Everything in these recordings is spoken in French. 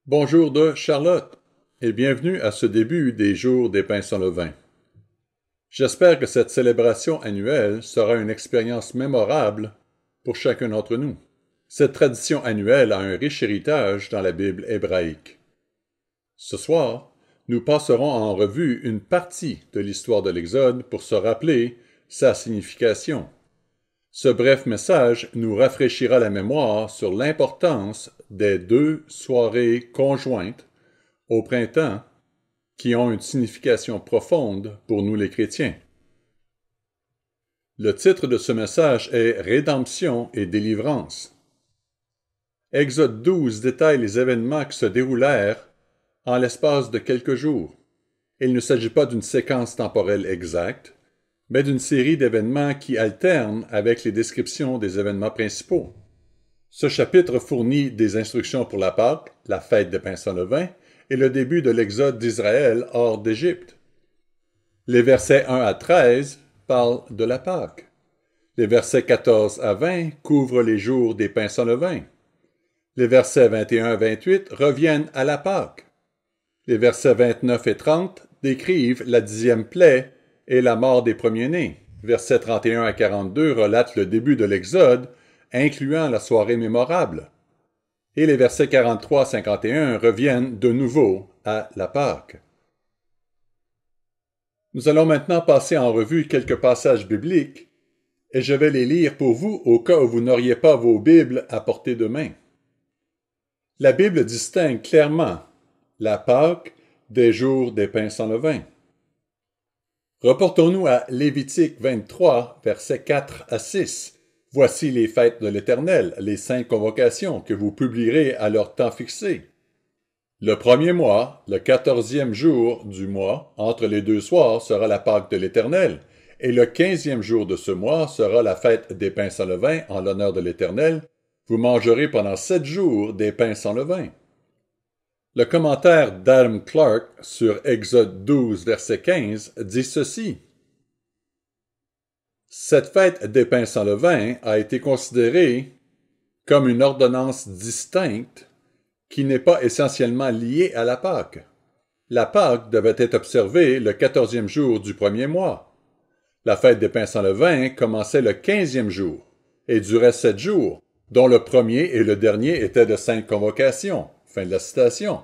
Bonjour de Charlotte et bienvenue à ce début des Jours des pains sans levain. J'espère que cette célébration annuelle sera une expérience mémorable pour chacun d'entre nous. Cette tradition annuelle a un riche héritage dans la Bible hébraïque. Ce soir, nous passerons en revue une partie de l'histoire de l'Exode pour se rappeler sa signification. Ce bref message nous rafraîchira la mémoire sur l'importance des deux soirées conjointes au printemps qui ont une signification profonde pour nous les chrétiens. Le titre de ce message est « Rédemption et délivrance ». Exode 12 détaille les événements qui se déroulèrent en l'espace de quelques jours. Il ne s'agit pas d'une séquence temporelle exacte, mais d'une série d'événements qui alternent avec les descriptions des événements principaux. Ce chapitre fournit des instructions pour la Pâque, la fête des pains sans levain, et le début de l'exode d'Israël hors d'Égypte. Les versets 1 à 13 parlent de la Pâque. Les versets 14 à 20 couvrent les jours des pains sans levain. Les versets 21 à 28 reviennent à la Pâque. Les versets 29 et 30 décrivent la 10e plaie et la mort des premiers-nés. Versets 31 à 42 relatent le début de l'Exode, incluant la soirée mémorable. Et les versets 43 à 51 reviennent de nouveau à la Pâque. Nous allons maintenant passer en revue quelques passages bibliques, et je vais les lire pour vous au cas où vous n'auriez pas vos Bibles à portée de main. La Bible distingue clairement la Pâque des jours des pains sans levain. Reportons-nous à Lévitique 23, versets 4 à 6. Voici les fêtes de l'Éternel, les 5 convocations que vous publierez à leur temps fixé. Le premier mois, le 14e jour du mois, entre les deux soirs, sera la Pâque de l'Éternel, et le 15e jour de ce mois sera la fête des pains sans levain en l'honneur de l'Éternel. Vous mangerez pendant 7 jours des pains sans levain. Le commentaire d'Adam Clarke sur Exode 12, verset 15, dit ceci. Cette fête des pains sans levain a été considérée comme une ordonnance distincte qui n'est pas essentiellement liée à la Pâque. La Pâque devait être observée le 14e jour du premier mois. La fête des pains sans levain commençait le 15e jour et durait 7 jours, dont le premier et le dernier étaient de 5 convocations. Fin de la citation.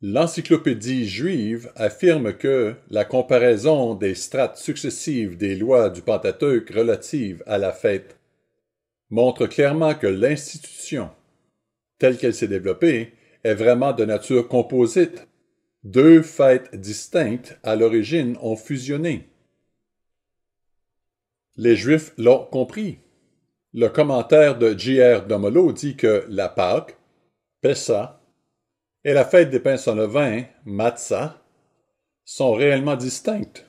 L'encyclopédie juive affirme que la comparaison des strates successives des lois du Pentateuque relatives à la fête montre clairement que l'institution, telle qu'elle s'est développée, est vraiment de nature composite. 2 fêtes distinctes à l'origine ont fusionné. Les Juifs l'ont compris. Le commentaire de J.R. Domolo dit que la Pâque, Pessa, et la fête des pains sans levain, Matzah, sont réellement distinctes.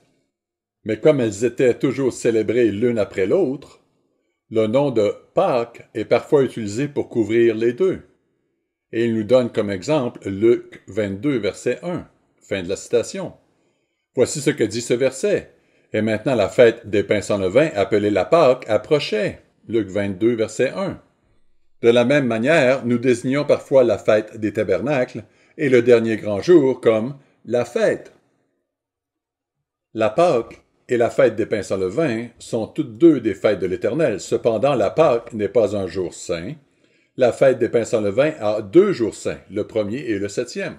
Mais comme elles étaient toujours célébrées l'une après l'autre, le nom de Pâques est parfois utilisé pour couvrir les deux. Et il nous donne comme exemple Luc 22, verset 1. Fin de la citation. Voici ce que dit ce verset. Et maintenant la fête des pains sans levain, appelée la Pâque, approchait. Luc 22, verset 1. De la même manière, nous désignons parfois la fête des tabernacles et le dernier grand jour comme la fête. La Pâque et la fête des pains sans levain sont toutes deux des fêtes de l'Éternel. Cependant, la Pâque n'est pas un jour saint. La fête des pains sans levain a 2 jours saints, le premier et le 7e.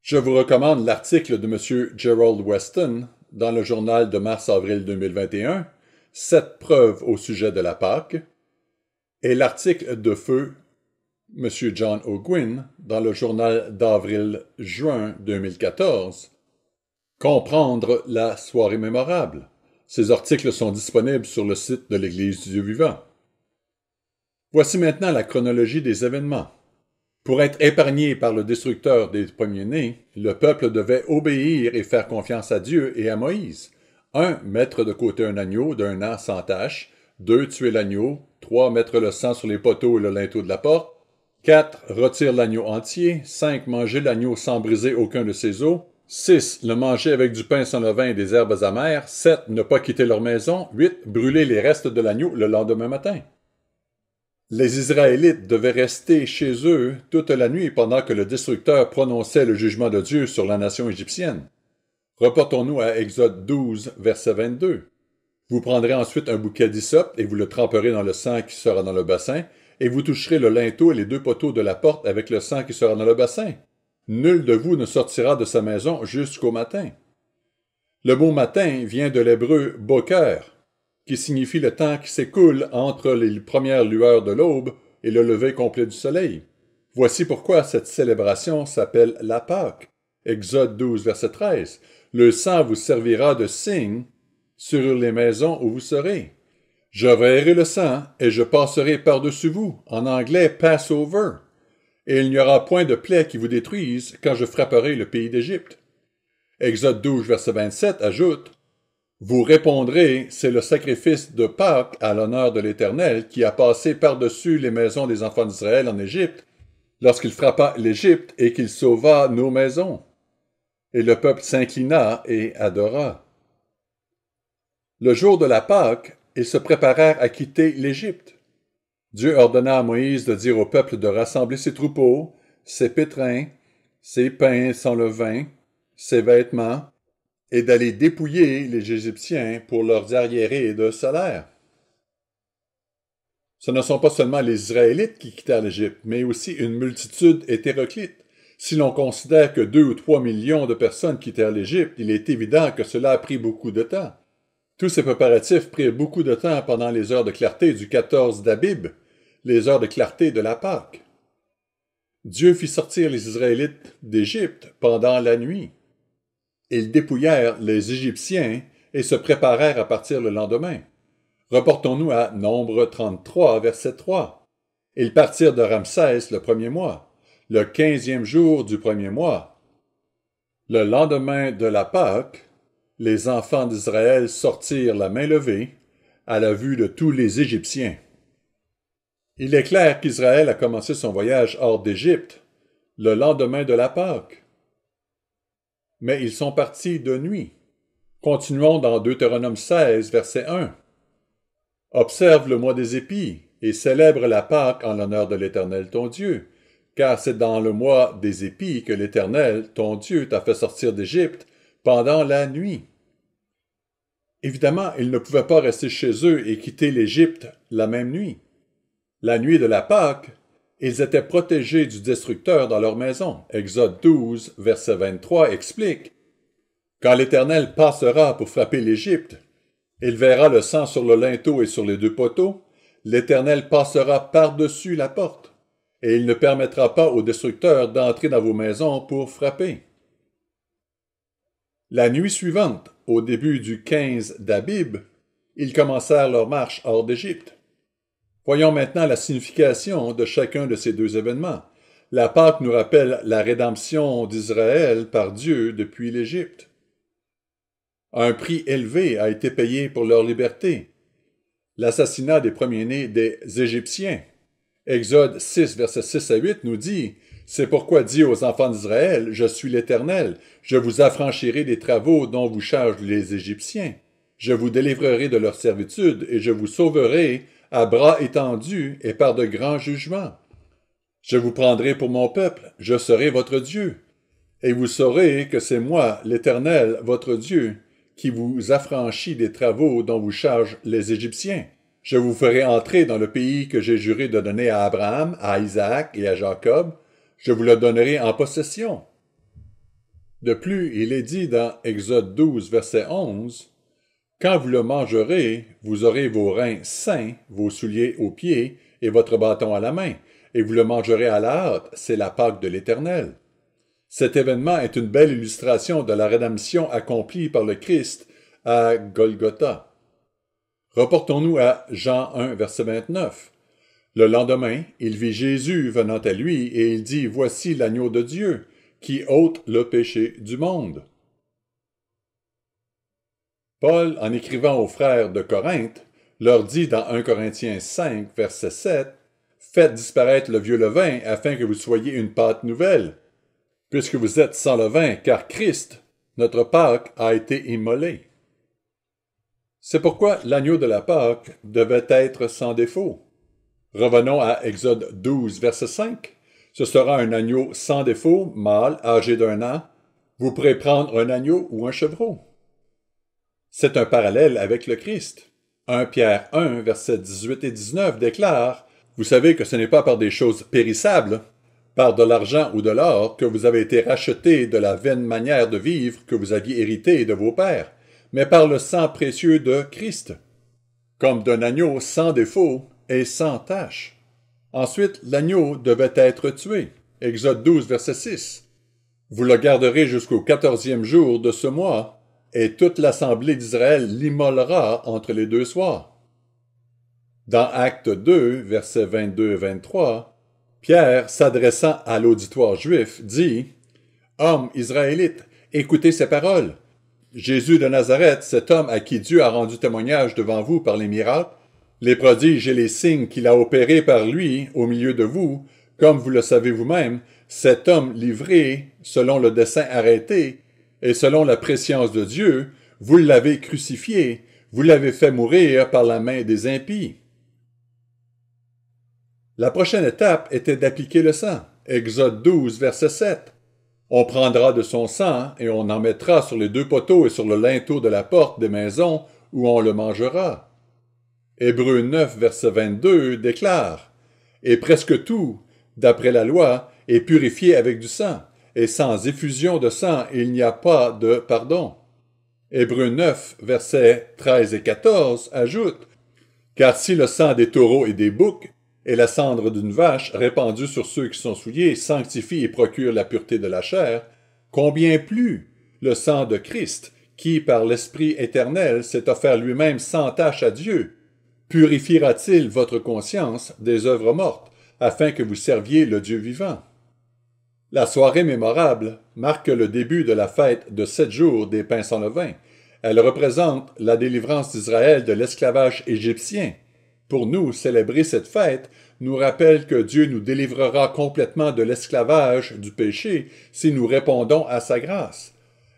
Je vous recommande l'article de M. Gerald Weston dans le journal de mars-avril 2021, 7 preuves au sujet de la Pâque, et l'article de feu M. John O'Gwyn dans le journal d'avril-juin 2014, Comprendre la soirée mémorable. Ces articles sont disponibles sur le site de l'Église du Dieu vivant. Voici maintenant la chronologie des événements. Pour être épargné par le destructeur des premiers-nés, le peuple devait obéir et faire confiance à Dieu et à Moïse. 1. Mettre de côté un agneau d'un an sans tache. 2. Tuer l'agneau. 3. Mettre le sang sur les poteaux et le linteau de la porte. 4. Retire l'agneau entier. 5. Manger l'agneau sans briser aucun de ses os. 6. Le manger avec du pain sans levain et des herbes amères. 7. Ne pas quitter leur maison. 8. Brûler les restes de l'agneau le lendemain matin. Les Israélites devaient rester chez eux toute la nuit pendant que le destructeur prononçait le jugement de Dieu sur la nation égyptienne. Reportons-nous à Exode 12, verset 22. Vous prendrez ensuite un bouquet d'hysope et vous le tremperez dans le sang qui sera dans le bassin, et vous toucherez le linteau et les 2 poteaux de la porte avec le sang qui sera dans le bassin. Nul de vous ne sortira de sa maison jusqu'au matin. Le mot matin vient de l'hébreu boker, qui signifie le temps qui s'écoule entre les premières lueurs de l'aube et le lever complet du soleil. Voici pourquoi cette célébration s'appelle la Pâque. Exode 12, verset 13. Le sang vous servira de signe sur les maisons où vous serez. Je verrai le sang et je passerai par-dessus vous, en anglais Passover, et il n'y aura point de plaie qui vous détruise quand je frapperai le pays d'Égypte. Exode 12, verset 27 ajoute: Vous répondrez, c'est le sacrifice de Pâques à l'honneur de l'Éternel qui a passé par-dessus les maisons des enfants d'Israël en Égypte, lorsqu'il frappa l'Égypte et qu'il sauva nos maisons. Et le peuple s'inclina et adora. Le jour de la Pâque, ils se préparèrent à quitter l'Égypte. Dieu ordonna à Moïse de dire au peuple de rassembler ses troupeaux, ses pétrins, ses pains sans levain, ses vêtements, et d'aller dépouiller les Égyptiens pour leurs arriérés de salaire. Ce ne sont pas seulement les Israélites qui quittèrent l'Égypte, mais aussi une multitude hétéroclite. Si l'on considère que 2 ou 3 millions de personnes quittèrent l'Égypte, il est évident que cela a pris beaucoup de temps. Tous ces préparatifs prirent beaucoup de temps pendant les heures de clarté du 14 d'Abib, les heures de clarté de la Pâque. Dieu fit sortir les Israélites d'Égypte pendant la nuit. Ils dépouillèrent les Égyptiens et se préparèrent à partir le lendemain. Reportons-nous à Nombre 33, verset 3. Ils partirent de Ramsès le 1er mois, le 15e jour du 1er mois. Le lendemain de la Pâque, les enfants d'Israël sortirent la main levée à la vue de tous les Égyptiens. Il est clair qu'Israël a commencé son voyage hors d'Égypte le lendemain de la Pâque. Mais ils sont partis de nuit. Continuons dans Deutéronome 16, verset 1. Observe le mois des épis et célèbre la Pâque en l'honneur de l'Éternel ton Dieu, car c'est dans le mois des épis que l'Éternel ton Dieu t'a fait sortir d'Égypte pendant la nuit. Évidemment, ils ne pouvaient pas rester chez eux et quitter l'Égypte la même nuit. La nuit de la Pâque, ils étaient protégés du destructeur dans leur maison. Exode 12, verset 23 explique: Quand l'Éternel passera pour frapper l'Égypte, il verra le sang sur le linteau et sur les 2 poteaux. L'Éternel passera par-dessus la porte, et il ne permettra pas au destructeur d'entrer dans vos maisons pour frapper. La nuit suivante, au début du 15 d'Abib, ils commencèrent leur marche hors d'Égypte. Voyons maintenant la signification de chacun de ces 2 événements. La Pâque nous rappelle la rédemption d'Israël par Dieu depuis l'Égypte. Un prix élevé a été payé pour leur liberté. L'assassinat des premiers-nés des Égyptiens. Exode 6, versets 6 à 8 nous dit: C'est pourquoi dit aux enfants d'Israël: Je suis l'Éternel, je vous affranchirai des travaux dont vous chargent les Égyptiens. Je vous délivrerai de leur servitude et je vous sauverai à bras étendus et par de grands jugements. Je vous prendrai pour mon peuple, je serai votre Dieu. Et vous saurez que c'est moi, l'Éternel, votre Dieu, qui vous affranchit des travaux dont vous chargent les Égyptiens. Je vous ferai entrer dans le pays que j'ai juré de donner à Abraham, à Isaac et à Jacob. Je vous le donnerai en possession. De plus, il est dit dans Exode 12, verset 11, « Quand vous le mangerez, vous aurez vos reins sains, vos souliers aux pieds et votre bâton à la main, et vous le mangerez à la hâte, c'est la Pâque de l'Éternel. » Cet événement est une belle illustration de la rédemption accomplie par le Christ à Golgotha. Reportons-nous à Jean 1, verset 29. Le lendemain, il vit Jésus venant à lui, et il dit: « Voici l'agneau de Dieu, qui ôte le péché du monde. » Paul, en écrivant aux frères de Corinthe, leur dit dans 1 Corinthiens 5, verset 7, « Faites disparaître le vieux levain, afin que vous soyez une pâte nouvelle, puisque vous êtes sans levain, car Christ, notre Pâque, a été immolé. » C'est pourquoi l'agneau de la Pâque devait être sans défaut. Revenons à Exode 12, verset 5. Ce sera un agneau sans défaut, mâle, âgé d'1 an. Vous pourrez prendre un agneau ou un chevreau. C'est un parallèle avec le Christ. 1 Pierre 1, versets 18 et 19 déclare « Vous savez que ce n'est pas par des choses périssables, par de l'argent ou de l'or, que vous avez été rachetés de la vaine manière de vivre que vous aviez héritée de vos pères, mais par le sang précieux de Christ, comme d'un agneau sans défaut et sans tache. » Ensuite, l'agneau devait être tué. Exode 12, verset 6. « Vous le garderez jusqu'au 14e jour de ce mois, et toute l'assemblée d'Israël l'immolera entre les 2 soirs. » Dans Actes 2, versets 22 et 23, Pierre, s'adressant à l'auditoire juif, dit « Hommes israélites, écoutez ces paroles. Jésus de Nazareth, cet homme à qui Dieu a rendu témoignage devant vous par les miracles, les prodiges et les signes qu'il a opérés par lui au milieu de vous, comme vous le savez vous-même, cet homme livré, selon le dessein arrêté, et selon la prescience de Dieu, vous l'avez crucifié, vous l'avez fait mourir par la main des impies. » La prochaine étape était d'appliquer le sang. Exode 12, verset 7. On prendra de son sang et on en mettra sur les 2 poteaux et sur le linteau de la porte des maisons où on le mangera. Hébreux 9, verset 22 déclare « Et presque tout, d'après la loi, est purifié avec du sang, et sans effusion de sang il n'y a pas de pardon. » Hébreux 9, versets 13 et 14 ajoute « Car si le sang des taureaux et des boucs et la cendre d'une vache répandue sur ceux qui sont souillés sanctifie et procure la pureté de la chair, combien plus le sang de Christ, qui, par l'Esprit éternel, s'est offert lui-même sans tache à Dieu, purifiera-t-il votre conscience des œuvres mortes, afin que vous serviez le Dieu vivant? » La soirée mémorable marque le début de la fête de 7 jours des pains sans levain. Elle représente la délivrance d'Israël de l'esclavage égyptien. Pour nous, célébrer cette fête nous rappelle que Dieu nous délivrera complètement de l'esclavage du péché si nous répondons à sa grâce.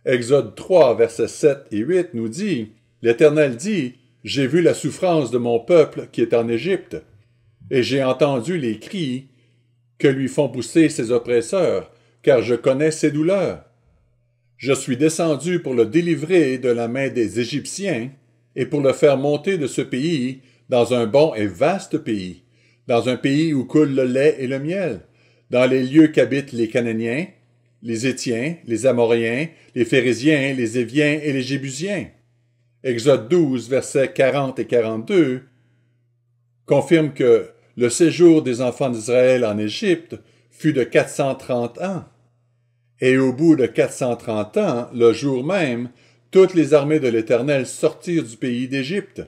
Exode 3, versets 7 et 8 nous dit « L'Éternel dit, j'ai vu la souffrance de mon peuple qui est en Égypte, et j'ai entendu les cris que lui font pousser ses oppresseurs, car je connais ses douleurs. Je suis descendu pour le délivrer de la main des Égyptiens et pour le faire monter de ce pays dans un bon et vaste pays, dans un pays où coule le lait et le miel, dans les lieux qu'habitent les Cananéens, les Hétiens, les Amoréens, les Phérésiens, les Éviens et les Jébusiens. » Exode 12, versets 40 et 42 confirme que le séjour des enfants d'Israël en Égypte fut de 430 ans. Et au bout de 430 ans, le jour même, toutes les armées de l'Éternel sortirent du pays d'Égypte.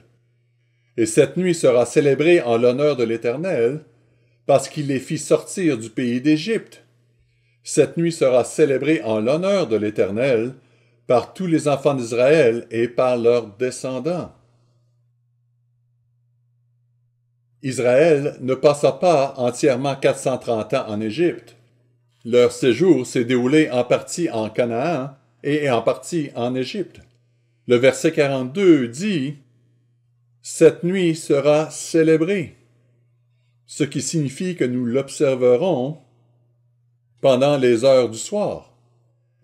Et cette nuit sera célébrée en l'honneur de l'Éternel, parce qu'il les fit sortir du pays d'Égypte. Cette nuit sera célébrée en l'honneur de l'Éternel, par tous les enfants d'Israël et par leurs descendants. Israël ne passa pas entièrement 430 ans en Égypte. Leur séjour s'est déroulé en partie en Canaan et en partie en Égypte. Le verset 42 dit « Cette nuit sera célébrée », ce qui signifie que nous l'observerons pendant les heures du soir.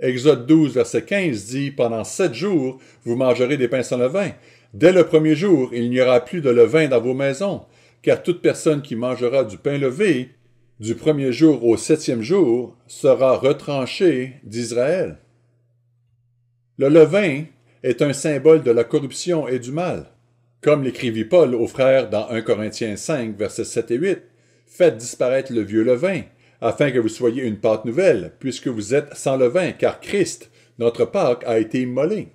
Exode 12, verset 15 dit « Pendant 7 jours, vous mangerez des pains sans levain. Dès le premier jour, il n'y aura plus de levain dans vos maisons, car toute personne qui mangera du pain levé du premier jour au 7e jour sera retranchée d'Israël. » Le levain est un symbole de la corruption et du mal. Comme l'écrivit Paul aux frères dans 1 Corinthiens 5, versets 7 et 8, « Faites disparaître le vieux levain, afin que vous soyez une pâte nouvelle, puisque vous êtes sans levain, car Christ, notre Pâque, a été immolé.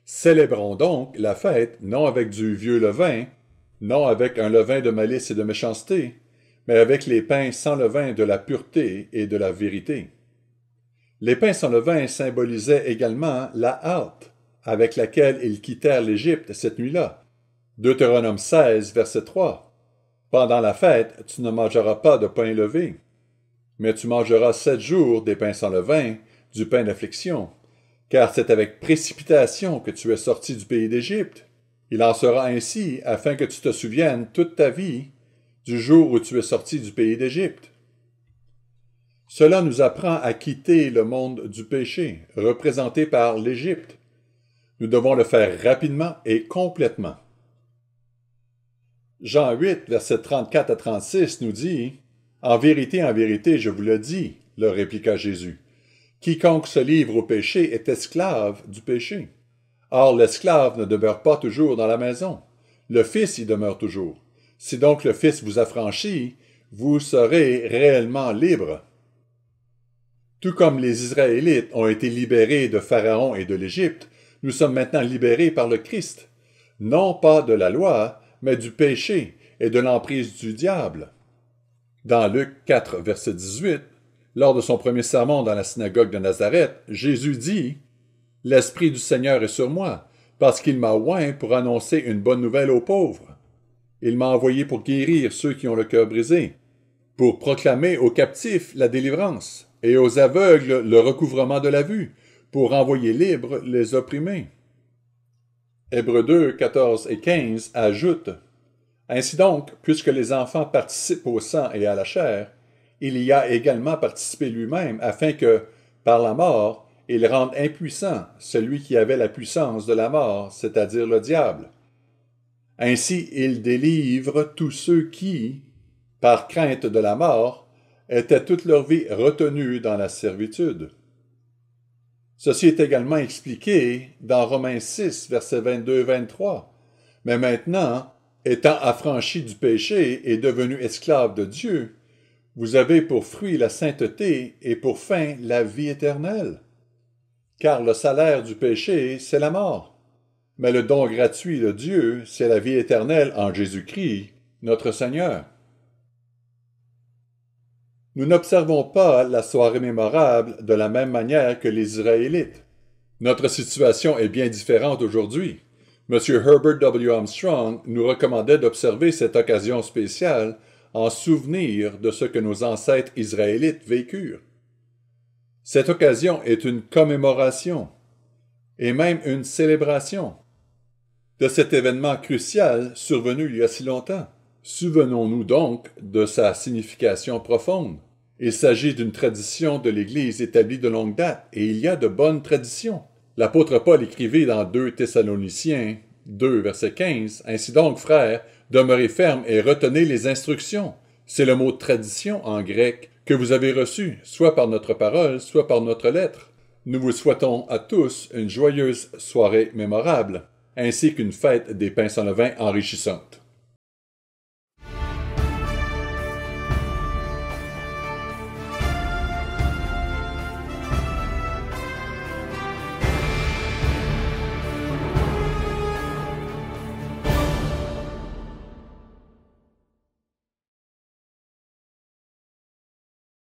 Célébrons donc la fête, non avec du vieux levain, non avec un levain de malice et de méchanceté, mais avec les pains sans levain de la pureté et de la vérité. » Les pains sans levain symbolisaient également la hâte avec laquelle ils quittèrent l'Égypte cette nuit-là. Deutéronome 16, verset 3. « Pendant la fête, tu ne mangeras pas de pain levé, mais tu mangeras 7 jours des pains sans levain, du pain d'affliction, car c'est avec précipitation que tu es sorti du pays d'Égypte. Il en sera ainsi afin que tu te souviennes toute ta vie du jour où tu es sorti du pays d'Égypte. Cela nous apprend à quitter le monde du péché, représenté par l'Égypte. Nous devons le faire rapidement et complètement. Jean 8, versets 34 à 36 nous dit « En vérité, je vous le dis, leur répliqua Jésus, quiconque se livre au péché est esclave du péché. Or l'esclave ne demeure pas toujours dans la maison, le Fils y demeure toujours. Si donc le Fils vous affranchit, vous serez réellement libre. » Tout comme les Israélites ont été libérés de Pharaon et de l'Égypte, nous sommes maintenant libérés par le Christ, non pas de la loi, mais du péché et de l'emprise du diable. Dans Luc 4, verset 18, lors de son premier sermon dans la synagogue de Nazareth, Jésus dit « L'Esprit du Seigneur est sur moi, parce qu'il m'a oint pour annoncer une bonne nouvelle aux pauvres. Il m'a envoyé pour guérir ceux qui ont le cœur brisé, pour proclamer aux captifs la délivrance, et aux aveugles le recouvrement de la vue, pour envoyer libres les opprimés. » Hébreux 2, 14 et 15 ajoutent « Ainsi donc, puisque les enfants participent au sang et à la chair, il y a également participé lui-même, afin que, par la mort, il rende impuissant celui qui avait la puissance de la mort, c'est-à-dire le diable. Ainsi il délivre tous ceux qui, par crainte de la mort, étaient toute leur vie retenus dans la servitude. » Ceci est également expliqué dans Romains 6, versets 22-23. « Mais maintenant, étant affranchis du péché et devenus esclaves de Dieu, vous avez pour fruit la sainteté et pour fin la vie éternelle. Car le salaire du péché, c'est la mort. Mais le don gratuit de Dieu, c'est la vie éternelle en Jésus-Christ, notre Seigneur. » Nous n'observons pas la soirée mémorable de la même manière que les Israélites. Notre situation est bien différente aujourd'hui. M. Herbert W. Armstrong nous recommandait d'observer cette occasion spéciale en souvenir de ce que nos ancêtres israélites vécurent. Cette occasion est une commémoration, et même une célébration, de cet événement crucial survenu il y a si longtemps. Souvenons-nous donc de sa signification profonde. Il s'agit d'une tradition de l'Église établie de longue date, et il y a de bonnes traditions. L'apôtre Paul écrivait dans 2 Thessaloniciens 2, verset 15, « Ainsi donc, frères, demeurez fermes et retenez les instructions. » C'est le mot « tradition » en grec que vous avez reçu, soit par notre parole, soit par notre lettre. Nous vous souhaitons à tous une joyeuse soirée mémorable, ainsi qu'une fête des pains sans levain enrichissante.